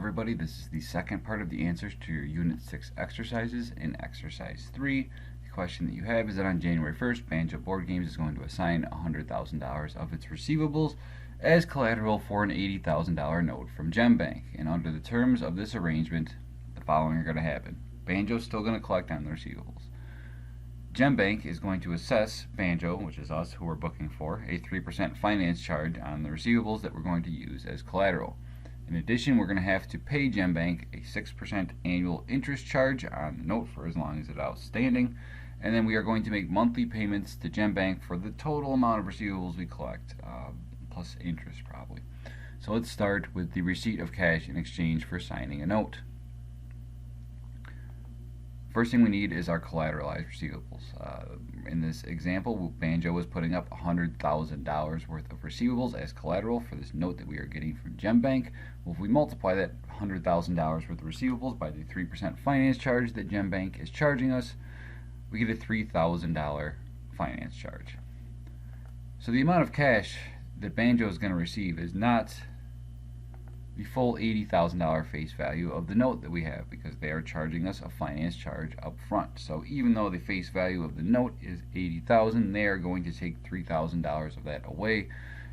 everybody, this is the second part of the answers to your Unit 6 exercises. In Exercise 3, the question that you have is that on January 1st, Banjo Board Games is going to assign $100,000 of its receivables as collateral for an $80,000 note from GemBank. And under the terms of this arrangement, the following are going to happen. Banjo's still going to collect on the receivables. GemBank is going to assess Banjo, which is us who we're booking for, a 3% finance charge on the receivables that we're going to use as collateral. In addition, we're going to have to pay GemBank a 6% annual interest charge on the note for as long as it's outstanding, and then we are going to make monthly payments to GemBank for the total amount of receivables we collect, plus interest probably. So let's start with the receipt of cash in exchange for signing a note. First thing we need is our collateralized receivables. In this example, Banjo was putting up $100,000 worth of receivables as collateral for this note that we are getting from GemBank. Well, if we multiply that $100,000 worth of receivables by the 3% finance charge that GemBank is charging us, we get a $3,000 finance charge. So the amount of cash that Banjo is going to receive is not the full $80,000 face value of the note that we have, because they are charging us a finance charge up front. So even though the face value of the note is $80,000, they are going to take $3,000 of that away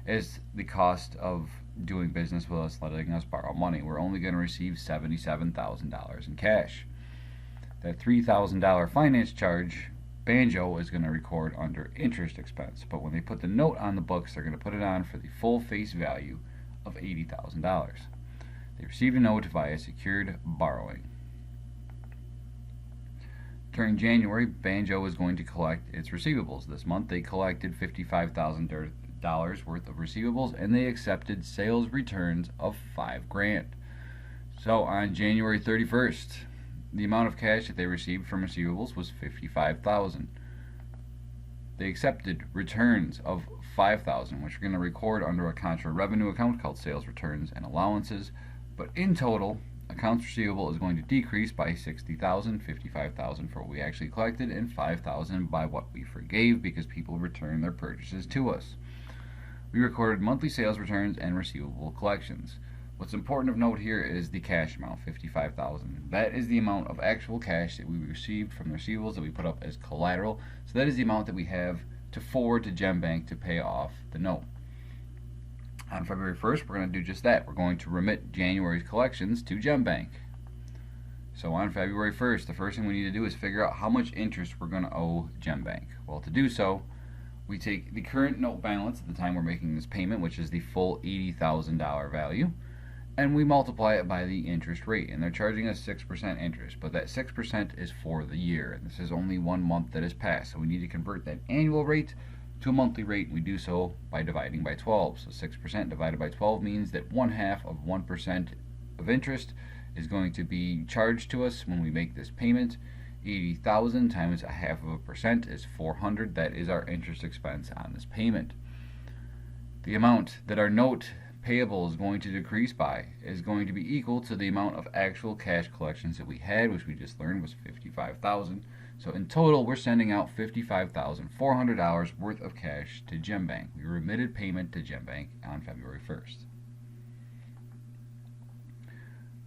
as the cost of doing business with us, letting us borrow money. We're only going to receive $77,000 in cash. That $3,000 finance charge, Banjo is going to record under interest expense, but when they put the note on the books, they're going to put it on for the full face value of $80,000. They received a note via secured borrowing. During January, Banjo is going to collect its receivables. This month they collected $55,000 worth of receivables, and they accepted sales returns of $5,000. So on January 31st, the amount of cash that they received from receivables was $55,000. They accepted returns of $5,000, which we're going to record under a contra revenue account called sales returns and allowances. But in total, accounts receivable is going to decrease by $60,000, $55,000 for what we actually collected, and $5,000 by what we forgave because people returned their purchases to us. We recorded monthly sales returns and receivable collections. What's important of note here is the cash amount, $55,000. That is the amount of actual cash that we received from the receivables that we put up as collateral. So that is the amount that we have to forward to GemBank to pay off the note. On February 1st, we're going to do just that. We're going to remit January's collections to GemBank. So on February 1st, the first thing we need to do is figure out how much interest we're going to owe GemBank. Well, to do so, we take the current note balance at the time we're making this payment, which is the full $80,000 value, and we multiply it by the interest rate. And they're charging us 6% interest, but that 6% is for the year, and this is only 1 month that has passed. So we need to convert that annual rate to a monthly rate, and we do so by dividing by 12. So 6% divided by 12 means that 1/2 of 1% of interest is going to be charged to us when we make this payment. 80,000 times 0.5% is 400. That is our interest expense on this payment. The amount that our note payable is going to decrease by is going to be equal to the amount of actual cash collections that we had, which we just learned was $55,000. So in total, we're sending out $55,400 worth of cash to GemBank. We remitted payment to GemBank on February 1st.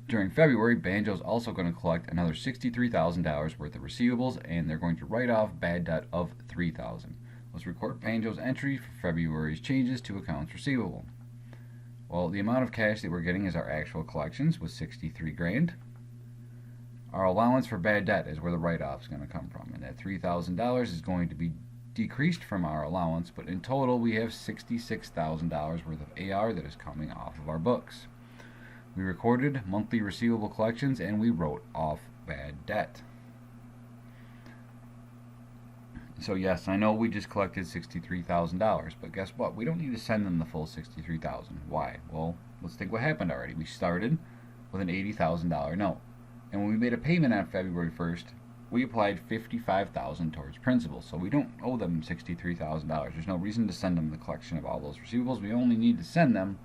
During February, Banjo is also going to collect another $63,000 worth of receivables, and they're going to write off bad debt of $3,000. Let's record Banjo's entry for February's changes to accounts receivable. Well, the amount of cash that we're getting as our actual collections was $63,000. Our allowance for bad debt is where the write-off is going to come from, and that $3,000 is going to be decreased from our allowance, but in total we have $66,000 worth of AR that is coming off of our books. We recorded monthly receivable collections, and we wrote off bad debt. So yes, I know we just collected $63,000, but guess what? We don't need to send them the full $63,000. Why? Well, let's think what happened already. We started with an $80,000 note, and when we made a payment on February 1st, we applied $55,000 towards principal. So we don't owe them $63,000. There's no reason to send them the collection of all those receivables. We only need to send them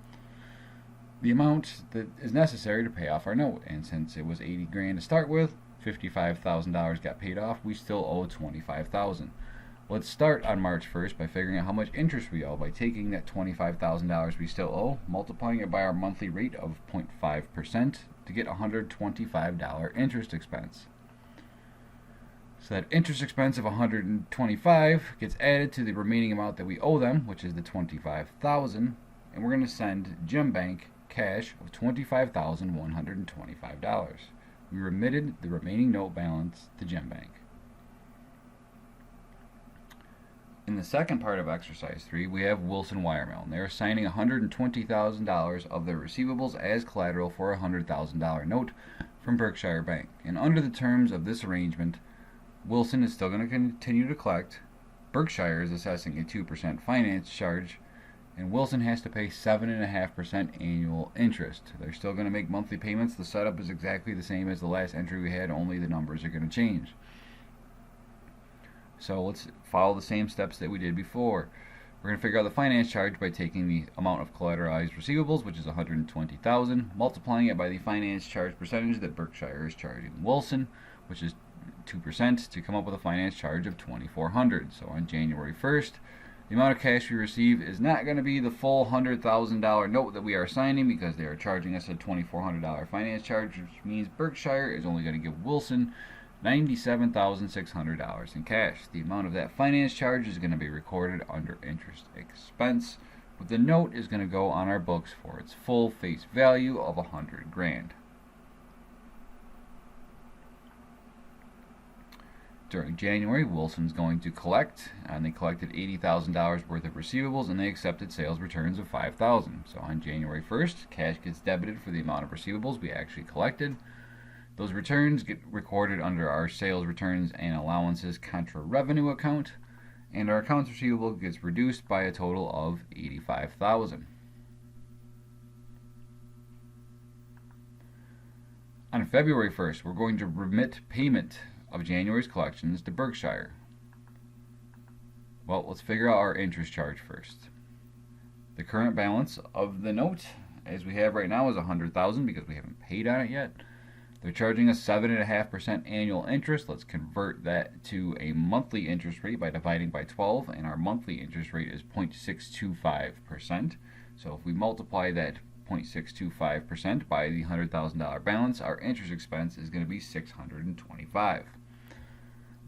the amount that is necessary to pay off our note. And since it was $80,000 to start with, $55,000 got paid off, we still owe $25,000. Let's start on March 1st by figuring out how much interest we owe by taking that $25,000 we still owe, multiplying it by our monthly rate of 0.5%, to get $125 interest expense. So that interest expense of $125 gets added to the remaining amount that we owe them, which is the $25,000, and we're going to send Gem Bank cash of $25,125. We remitted the remaining note balance to Gem Bank. In the second part of exercise 3, we have Wilson Wire Mill, and they're assigning $120,000 of their receivables as collateral for a $100,000 note from Berkshire Bank. And under the terms of this arrangement, Wilson is still going to continue to collect. Berkshire is assessing a 2% finance charge, and Wilson has to pay 7.5% annual interest. They're still going to make monthly payments. The setup is exactly the same as the last entry we had, only the numbers are going to change. So let's follow the same steps that we did before. We're going to figure out the finance charge by taking the amount of collateralized receivables, which is $120,000, multiplying it by the finance charge percentage that Berkshire is charging Wilson, which is 2%, to come up with a finance charge of $2,400. So on January 1st, the amount of cash we receive is not going to be the full $100,000 note that we are signing, because they are charging us a $2,400 finance charge, which means Berkshire is only going to give Wilson $97,600 in cash. The amount of that finance charge is going to be recorded under interest expense, but the note is going to go on our books for its full face value of $100,000. During January, Wilson's going to collect, and they collected $80,000 worth of receivables, and they accepted sales returns of $5,000. So on January 1st, cash gets debited for the amount of receivables we actually collected. Those returns get recorded under our sales returns and allowances contra revenue account, and our accounts receivable gets reduced by a total of $85,000. On February 1st, we're going to remit payment of January's collections to Berkshire. Well, let's figure out our interest charge first. The current balance of the note, as we have right now, is $100,000 because we haven't paid on it yet. They're charging us 7.5% annual interest. Let's convert that to a monthly interest rate by dividing by 12, and our monthly interest rate is 0.625%. So if we multiply that 0.625% by the $100,000 balance, our interest expense is going to be $625.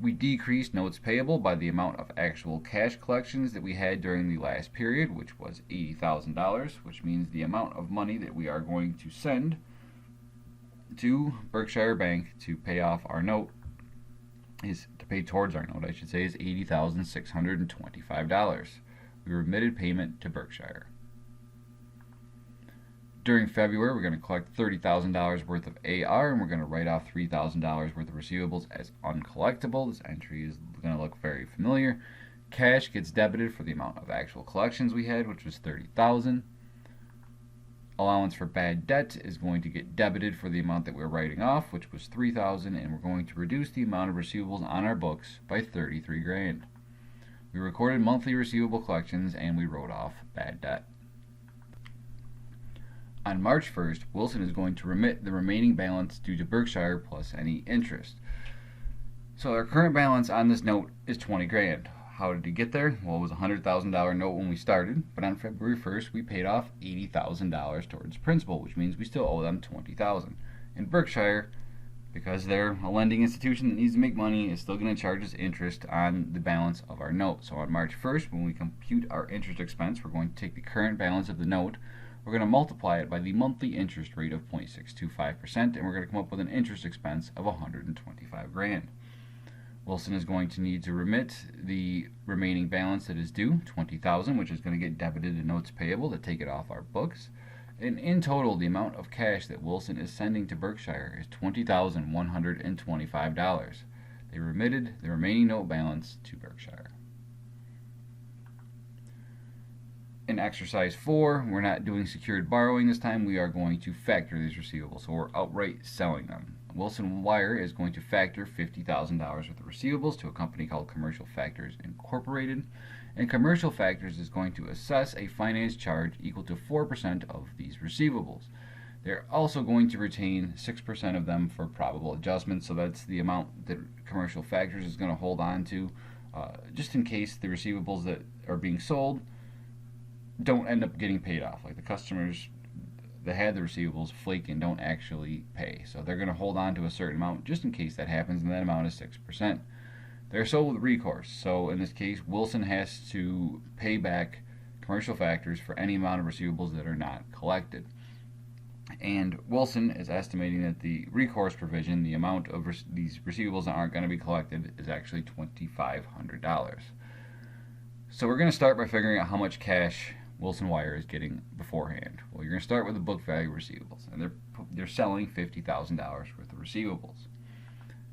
We decreased notes payable by the amount of actual cash collections that we had during the last period, which was $80,000, which means the amount of money that we are going to send to Berkshire Bank to pay off our note is $80,625. We remitted payment to Berkshire. During February, we're going to collect $30,000 worth of AR, and we're going to write off $3,000 worth of receivables as uncollectible. This entry is going to look very familiar. Cash gets debited for the amount of actual collections we had, which was $30,000. Allowance for bad debt is going to get debited for the amount that we're writing off, which was $3,000, and we're going to reduce the amount of receivables on our books by $33,000. We recorded monthly receivable collections, and we wrote off bad debt. On March 1st, Wilson is going to remit the remaining balance due to Berkshire plus any interest. So our current balance on this note is $20,000. How did it get there? Well, it was a $100,000 note when we started, but on February 1st, we paid off $80,000 towards principal, which means we still owe them $20,000. And Berkshire, because they're a lending institution that needs to make money, is still going to charge us interest on the balance of our note. So on March 1st, when we compute our interest expense, we're going to take the current balance of the note, we're going to multiply it by the monthly interest rate of 0.625%, and we're going to come up with an interest expense of $125,000. Wilson is going to need to remit the remaining balance that is due, $20,000, which is going to get debited to notes payable to take it off our books. And in total, the amount of cash that Wilson is sending to Berkshire is $20,125. They remitted the remaining note balance to Berkshire. In exercise 4, we're not doing secured borrowing this time. We are going to factor these receivables, so we're outright selling them. Wilson Wire is going to factor $50,000 worth of receivables to a company called Commercial Factors Incorporated, and Commercial Factors is going to assess a finance charge equal to 4% of these receivables. They're also going to retain 6% of them for probable adjustments, so that's the amount that Commercial Factors is going to hold on to, just in case the receivables that are being sold don't end up getting paid off. Like the customers that had the receivables flake and don't actually pay. So they're going to hold on to a certain amount just in case that happens, and that amount is 6%. They're sold with recourse. So in this case, Wilson has to pay back commercial factors for any amount of receivables that are not collected. And Wilson is estimating that the recourse provision, the amount of these receivables that aren't going to be collected, is actually $2,500. So we're going to start by figuring out how much cash Wilson Wire is getting beforehand. Well, you're going to start with the book value receivables, and they're selling $50,000 worth of receivables.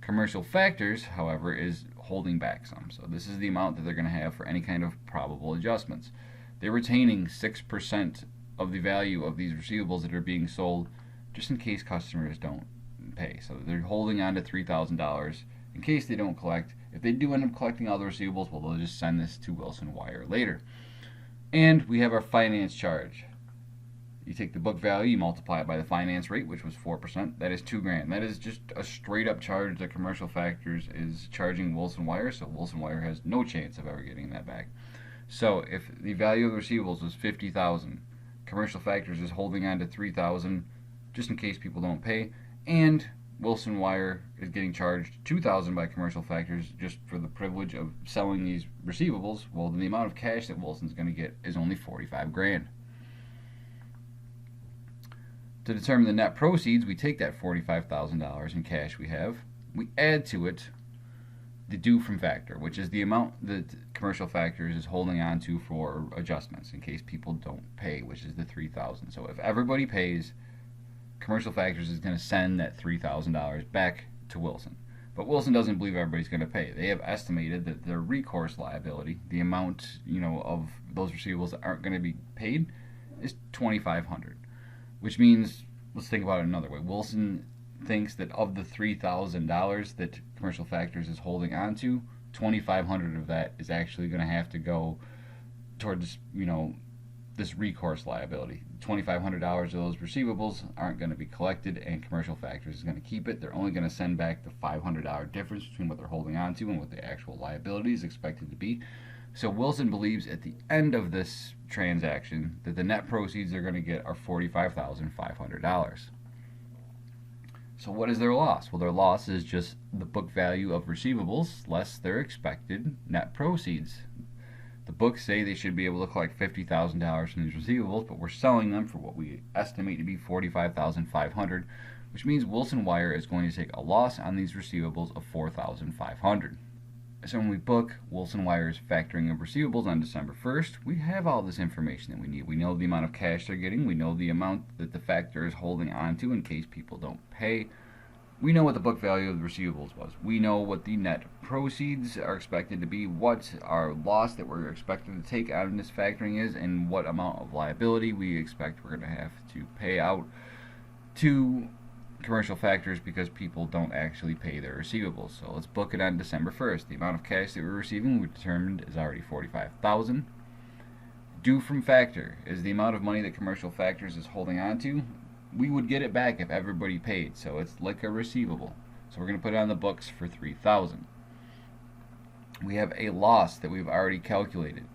Commercial factors, however, is holding back some. So this is the amount that they're going to have for any kind of probable adjustments. They're retaining 6% of the value of these receivables that are being sold just in case customers don't pay. So they're holding on to $3,000 in case they don't collect. If they do end up collecting all the receivables, well, they'll just send this to Wilson Wire later. And we have our finance charge. You take the book value, you multiply it by the finance rate, which was 4%. That is $2,000. That is just a straight up charge that Commercial Factors is charging Wilson Wire, so Wilson Wire has no chance of ever getting that back. So if the value of the receivables was $50,000, Commercial Factors is holding on to $3,000 just in case people don't pay, and Wilson Wire is getting charged $2,000 by Commercial Factors just for the privilege of selling these receivables. Well, then the amount of cash that Wilson's going to get is only $45,000. To determine the net proceeds, we take that $45,000 in cash we have, we add to it the due from factor, which is the amount that Commercial Factors is holding on to for adjustments in case people don't pay, which is the $3,000. So if everybody pays, Commercial Factors is going to send that $3,000 back to Wilson. But Wilson doesn't believe everybody's going to pay. They have estimated that their recourse liability, the amount of those receivables that aren't going to be paid, is $2,500, which means, let's think about it another way. Wilson thinks that of the $3,000 that Commercial Factors is holding on to, $2,500 of that is actually going to have to go towards this recourse liability. $2,500 of those receivables aren't going to be collected, and Commercial Factors is going to keep it. They're only going to send back the $500 difference between what they're holding on to and what the actual liability is expected to be. So Wilson believes at the end of this transaction that the net proceeds they're going to get are $45,500. So what is their loss? Well, their loss is just the book value of receivables less their expected net proceeds. The books say they should be able to collect $50,000 from these receivables, but we're selling them for what we estimate to be $45,500, which means Wilson Wire is going to take a loss on these receivables of $4,500. So when we book Wilson Wire's factoring of receivables on December 1st, we have all this information that we need. We know the amount of cash they're getting. We know the amount that the factor is holding on to in case people don't pay. We know what the book value of the receivables was. We know what the net proceeds are expected to be, what our loss that we're expected to take out of this factoring is, and what amount of liability we expect we're going to have to pay out to Commercial Factors because people don't actually pay their receivables. So let's book it on December 1st. The amount of cash that we're receiving, we determined, is already $45,000. Due from factor is the amount of money that Commercial Factors is holding on to. We would get it back if everybody paid, so it's like a receivable. So we're going to put it on the books for $3,000. We have a loss that we've already calculated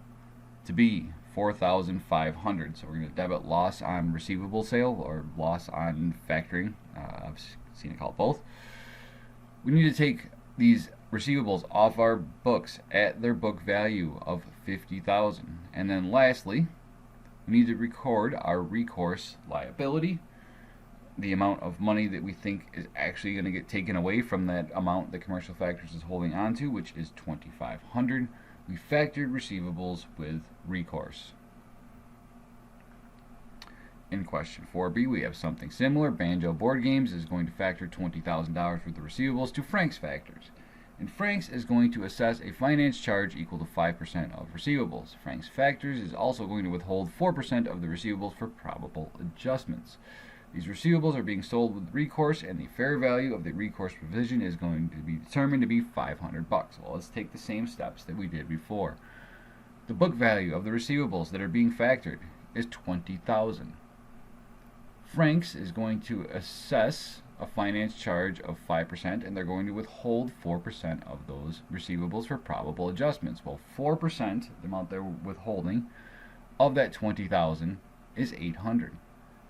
to be $4,500. So we're going to debit loss on receivable sale or loss on factoring. I've seen it called both. We need to take these receivables off our books at their book value of $50,000. And then lastly, we need to record our recourse liability, the amount of money that we think is actually going to get taken away from that amount that Commercial Factors is holding on to, which is $2,500. We factored receivables with recourse. In question 4B, we have something similar. Banjo Board Games is going to factor $20,000 worth of receivables to Frank's Factors. And Frank's is going to assess a finance charge equal to 5% of receivables. Frank's Factors is also going to withhold 4% of the receivables for probable adjustments. These receivables are being sold with recourse, and the fair value of the recourse provision is going to be determined to be $500. Well, let's take the same steps that we did before. The book value of the receivables that are being factored is $20,000. Frank's is going to assess a finance charge of 5%, and they're going to withhold 4% of those receivables for probable adjustments. Well, 4%, the amount they're withholding, of that $20,000 is $800.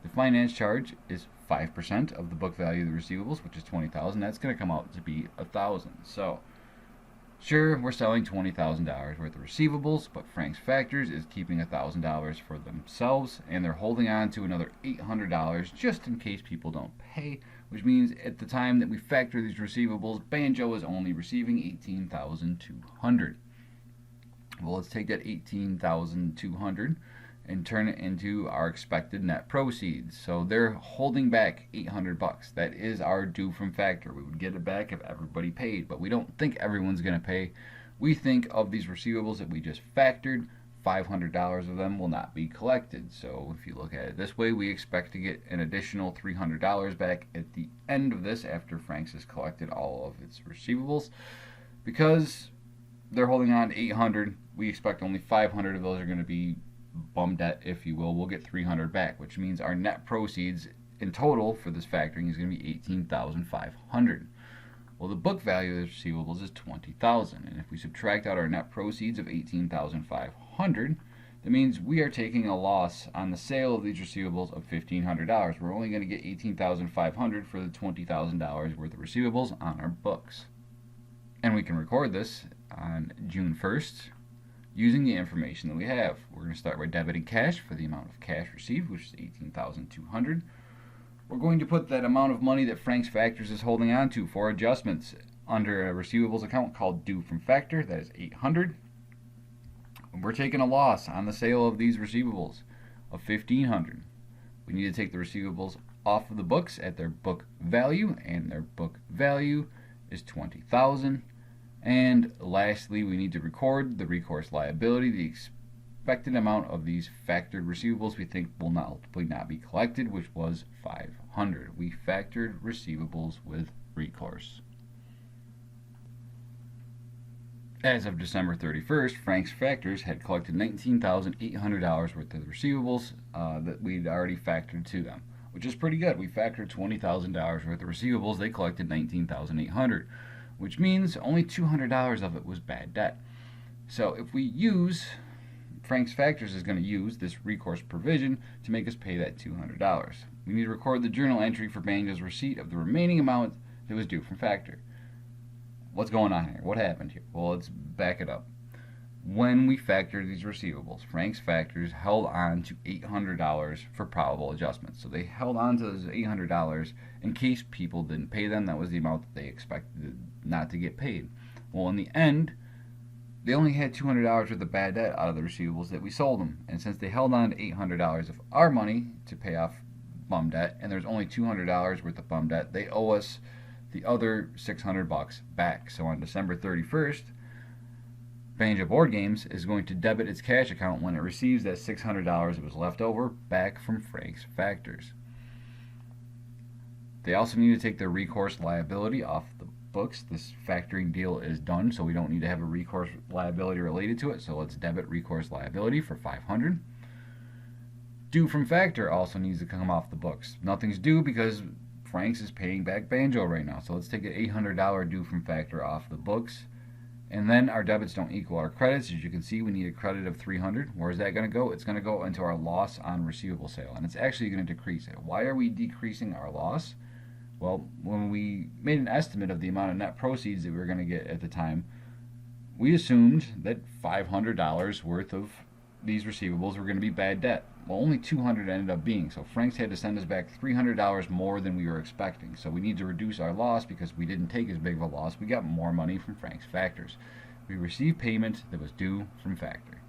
The finance charge is 5% of the book value of the receivables, which is $20,000. That's going to come out to be $1,000. So, sure, we're selling $20,000 worth of receivables, but Frank's Factors is keeping $1,000 for themselves, and they're holding on to another $800 just in case people don't pay, which means at the time that we factor these receivables, Banjo is only receiving $18,200. Well, let's take that $18,200 and turn it into our expected net proceeds. So they're holding back $800. That is our due from factor. We would get it back if everybody paid, but we don't think everyone's going to pay. We think of these receivables that we just factored, $500 of them will not be collected. So if you look at it this way, we expect to get an additional $300 back at the end of this after Frank's has collected all of its receivables. Because they're holding on to $800, we expect only $500 of those are going to be bum debt, if you will. We'll get $300 back, which means our net proceeds in total for this factoring is going to be $18,500. Well, the book value of the receivables is $20,000, and if we subtract out our net proceeds of $18,500, that means we are taking a loss on the sale of these receivables of $1,500. We're only going to get $18,500 for the $20,000 worth of receivables on our books. And we can record this on June 1st using the information that we have. We're going to start by debiting cash for the amount of cash received, which is $18,200. We're going to put that amount of money that Frank's Factors is holding on to for adjustments under a receivables account called due from factor. That is $800. We're taking a loss on the sale of these receivables of $1,500. We need to take the receivables off of the books at their book value, and their book value is $20,000. And lastly, we need to record the recourse liability, the expected amount of these factored receivables we think will ultimately not be collected, which was $500. We factored receivables with recourse. As of December 31st, Frank's Factors had collected $19,800 worth of receivables that we'd already factored to them, which is pretty good. We factored $20,000 worth of receivables. They collected $19,800. Which means only $200 of it was bad debt. So if we use, Frank's Factors is going to use this recourse provision to make us pay that $200. We need to record the journal entry for Banjo's receipt of the remaining amount that was due from factor. What's going on here? What happened here? Well, let's back it up. When we factored these receivables, Frank's Factors held on to $800 for probable adjustments. So they held on to those $800 in case people didn't pay them. That was the amount that they expected not to get paid. Well, in the end, they only had $200 worth of bad debt out of the receivables that we sold them. And since they held on to $800 of our money to pay off bum debt, and there's only $200 worth of bum debt, they owe us the other $600 back. So on December 31st, Banjo Board Games is going to debit its cash account when it receives that $600 that was left over back from Frank's Factors. They also need to take their recourse liability off the books. This factoring deal is done, so we don't need to have a recourse liability related to it. So let's debit recourse liability for $500. Due from factor also needs to come off the books. Nothing's due because Frank's is paying back Banjo right now. So let's take an $800 due from factor off the books. And then our debits don't equal our credits. As you can see, we need a credit of $300. Where is that going to go? It's going to go into our loss on receivable sale, and it's actually going to decrease it. Why are we decreasing our loss? Well, when we made an estimate of the amount of net proceeds that we were going to get at the time, we assumed that $500 worth of these receivables were going to be bad debt. Well, only $200 ended up being, so Frank's had to send us back $300 more than we were expecting. So we need to reduce our loss because we didn't take as big of a loss. We got more money from Frank's Factors. We received payment that was due from factor.